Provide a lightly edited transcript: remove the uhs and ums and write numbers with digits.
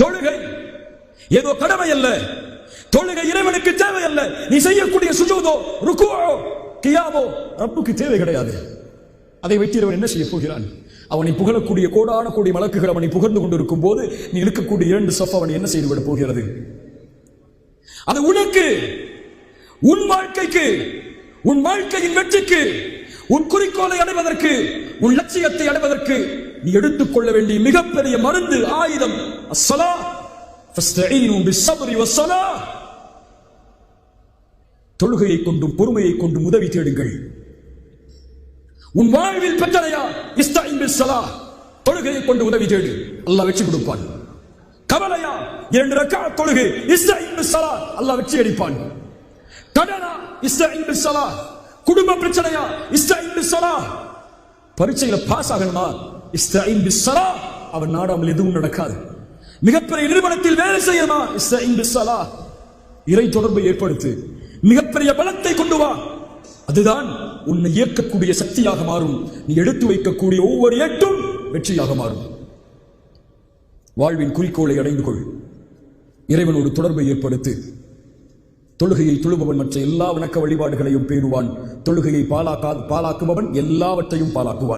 தொழுகை ஏதோ கடமை அல்ல. தொழுகை இறைவனுக்கு தேவை அல்ல. நீ செய்யக்கூடிய சுஜூதோ ருக்குவோ கியாமோ ரப்புக்கு தேவை கிடையாது. அதை வைத்து என்ன செய்ய போகிறான்? அவனை புகழக்கூடிய கோடான கோடி மலக்குகள் அவனை புகழ்ந்து கொண்டிருக்கும் போது நீ இழுக்கக்கூடிய 2 சஃப் அவனை என்ன செய்துவிட போகிறது? அது உனக்கு, உன் வாழ்க்கைக்கு, உன் வாழ்க்கையின் வெற்றிக்கு, உன் குறிக்கோளை அடைவதற்கு, உன் லட்சியத்தை அடைவதற்கு நீ எடுத்துக்கொள்ள வேண்டிய மிகப்பெரிய மருந்து, ஆயுதம். அஸ்ஸலா ஃபஸ்தஈனு பிஸ்ஸப்ரி வஸ்ஸலா. தொழுகையை கொண்டும் பொறுமையை கொண்டும் உதவி தேடுங்கள். உன் வாழ்வில் பிரச்சனையா? இஸ்தஈன் பிஸ்ஸலா. தொழுகையை கொண்டு உதவி தேடு, அல்லாஹ் வெற்றி கொடுப்பான். கவலையா? 2 ரக்அத் தொழுகை, இஸ்தஈன் பிஸ்ஸலா, அல்லாஹ் வெற்றி அளிப்பான். கடனா? இஸ்தஈன் பிஸ்ஸலா. குடும்ப பிரச்சனையா? இஸ்தஈன் பிஸ்ஸலா. பரீட்சையில பாஸ் ஆகணுமா? இஸ்தஈன் பிஸ்ஸலா. அவன் நாடாமல் எதுவும் நடக்காது. மிகப்பெரிய நிறுவனத்தில் வேலை செய்யணுமா? இஸ்தஈன் பிஸ்ஸலா. இறை தொடர்பை ஏற்படுத்து, மிகப்பெரிய பலத்தை கொண்டு வா. அதுதான் உன்னை இயக்கக்கூடிய சக்தியாக மாறும். நீ எடுத்து வைக்கக்கூடிய ஒவ்வொரு எட்டும் வெற்றியாக மாறும். வாழ்வின் குறிக்கோளை அடைந்து கொள். இறைவனோடு தொடர்பை ஏற்படுத்து. தொழுகையை தொழுபவன் மற்ற எல்லா வணக்க வழிபாடுகளையும் பேணுவான். தொழுகையை பாலாக்குபவன் எல்லாவற்றையும் பாலாக்குவான்.